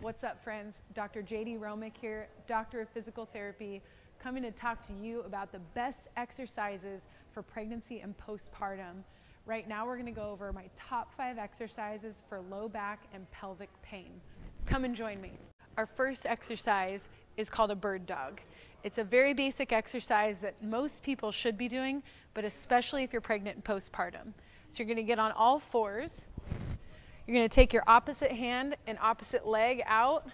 What's up, friends? Dr. Jaydee Romick here, Doctor of Physical Therapy, coming to talk to you about the best exercises for pregnancy and postpartum. Right now we're going to go over my top 5 exercises for low back and pelvic pain. Come and join me. Our first exercise is called a bird dog. It's a very basic exercise that most people should be doing, but especially if you're pregnant and postpartum. So you're going to get on all fours. You're going to take your opposite hand and opposite leg out,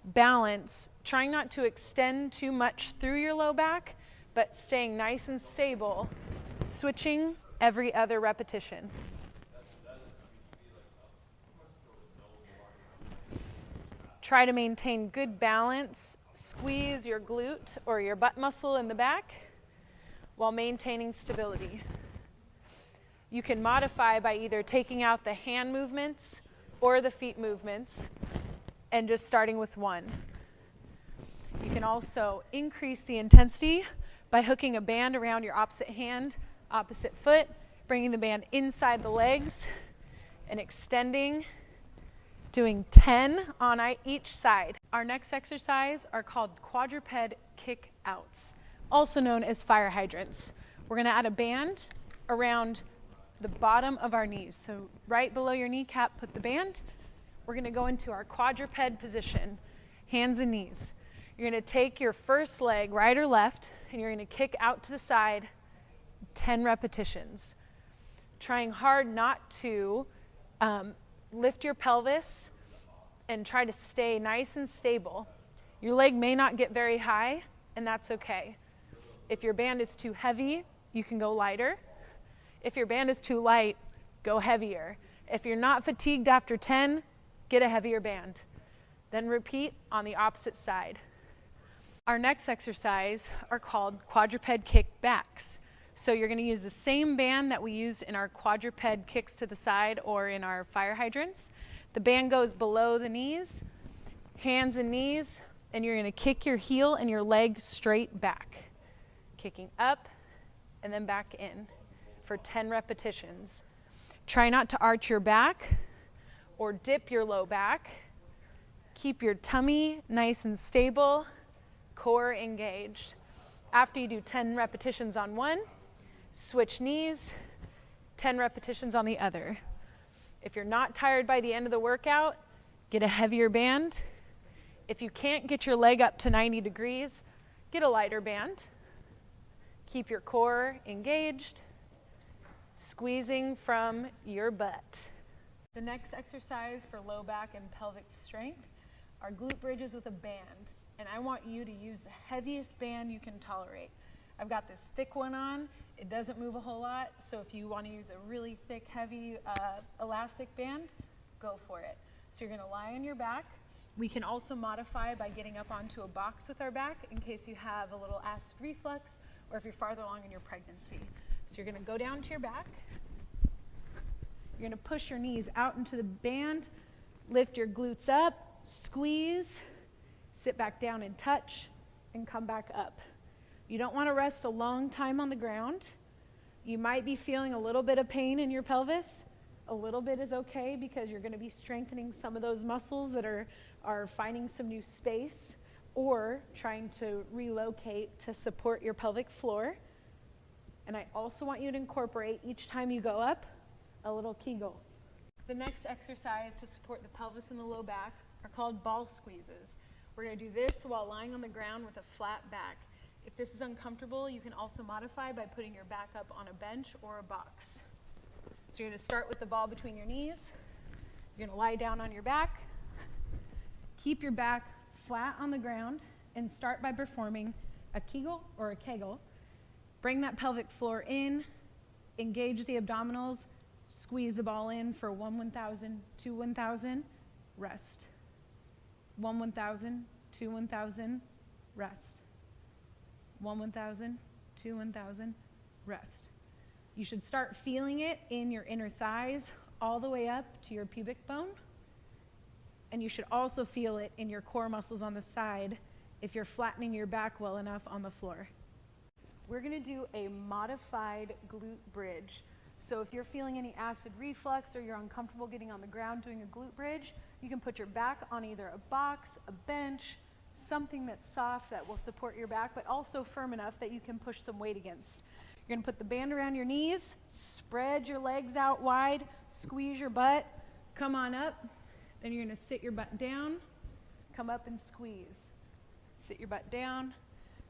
balance, trying not to extend too much through your low back, but staying nice and stable, switching every other repetition. Try to maintain good balance, squeeze your glute or your butt muscle in the back while maintaining stability. You can modify by either taking out the hand movements or the feet movements and just starting with one. You can also increase the intensity by hooking a band around your opposite hand, opposite foot, bringing the band inside the legs and extending, doing 10 on each side. Our next exercise are called quadruped kick outs, also known as fire hydrants. We're going to add a band around the bottom of our knees. So right below your kneecap, put the band. We're going to go into our quadruped position, hands and knees. You're going to take your first leg, right or left, and you're going to kick out to the side, 10 repetitions. Trying hard not to lift your pelvis and try to stay nice and stable. Your leg may not get very high, and that's okay. If your band is too heavy, you can go lighter. If your band is too light, go heavier. If you're not fatigued after 10, get a heavier band. Then repeat on the opposite side. Our next exercise are called quadruped kick backs. So you're going to use the same band that we used in our quadruped kicks to the side or in our fire hydrants. The band goes below the knees, hands and knees, and you're going to kick your heel and your leg straight back. Kicking up and then back in for 10 repetitions. Try not to arch your back or dip your low back. Keep your tummy nice and stable, core engaged. After you do 10 repetitions on one, switch knees, 10 repetitions on the other. If you're not tired by the end of the workout, get a heavier band. If you can't get your leg up to 90 degrees, get a lighter band. Keep your core engaged, squeezing from your butt. The next exercise for low back and pelvic strength are glute bridges with a band. And I want you to use the heaviest band you can tolerate. I've got this thick one on. It doesn't move a whole lot, so if you want to use a really thick, heavy elastic band, go for it. So you're going to lie on your back. We can also modify by getting up onto a box with our back in case you have a little acid reflux or if you're farther along in your pregnancy. So you're going to go down to your back. You're going to push your knees out into the band, lift your glutes up, squeeze, sit back down and touch, and come back up. You don't want to rest a long time on the ground. You might be feeling a little bit of pain in your pelvis. A little bit is okay because you're going to be strengthening some of those muscles that are finding some new space or trying to relocate to support your pelvic floor. And I also want you to incorporate each time you go up a little Kegel. The next exercise to support the pelvis and the low back are called ball squeezes. We're going to do this while lying on the ground with a flat back. If this is uncomfortable, you can also modify by putting your back up on a bench or a box. So you're going to start with the ball between your knees. You're going to lie down on your back. Keep your back flat on the ground and start by performing a Kegel or a Kegel. Bring that pelvic floor in, engage the abdominals, squeeze the ball in for 1 1,000, 2 1,000, rest. 1 1,000, 2 1,000, rest. 1 1,000, 2 1,000, rest. You should start feeling it in your inner thighs all the way up to your pubic bone. And you should also feel it in your core muscles on the side if you're flattening your back well enough on the floor. We're going to do a modified glute bridge. So if you're feeling any acid reflux or you're uncomfortable getting on the ground doing a glute bridge, You can put your back on either a box, a bench, something that's soft that will support your back, but also firm enough that you can push some weight against. You're gonna put the band around your knees, spread your legs out wide, squeeze your butt, come on up. Then you're gonna sit your butt down, come up and squeeze. Sit your butt down,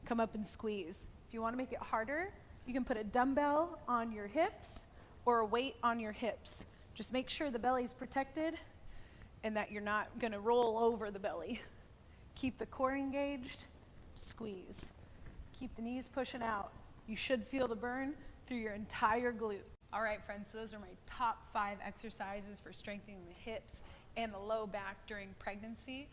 come up and squeeze. If you wanna make it harder, you can put a dumbbell on your hips or a weight on your hips. Just make sure the belly's protected and that you're not gonna roll over the belly. Keep the core engaged, squeeze. Keep the knees pushing out. You should feel the burn through your entire glute. All right, friends, so those are my top 5 exercises for strengthening the hips and the low back during pregnancy.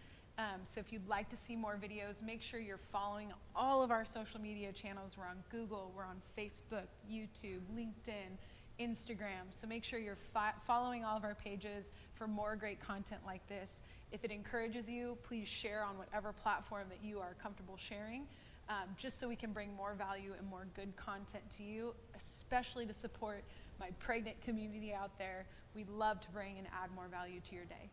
So if you'd like to see more videos, make sure you're following all of our social media channels. We're on Google, we're on Facebook, YouTube, LinkedIn, Instagram. So make sure you're following all of our pages for more great content like this. If it encourages you, please share on whatever platform that you are comfortable sharing, just so we can bring more value and more good content to you, especially to support my pregnant community out there. We'd love to bring and add more value to your day.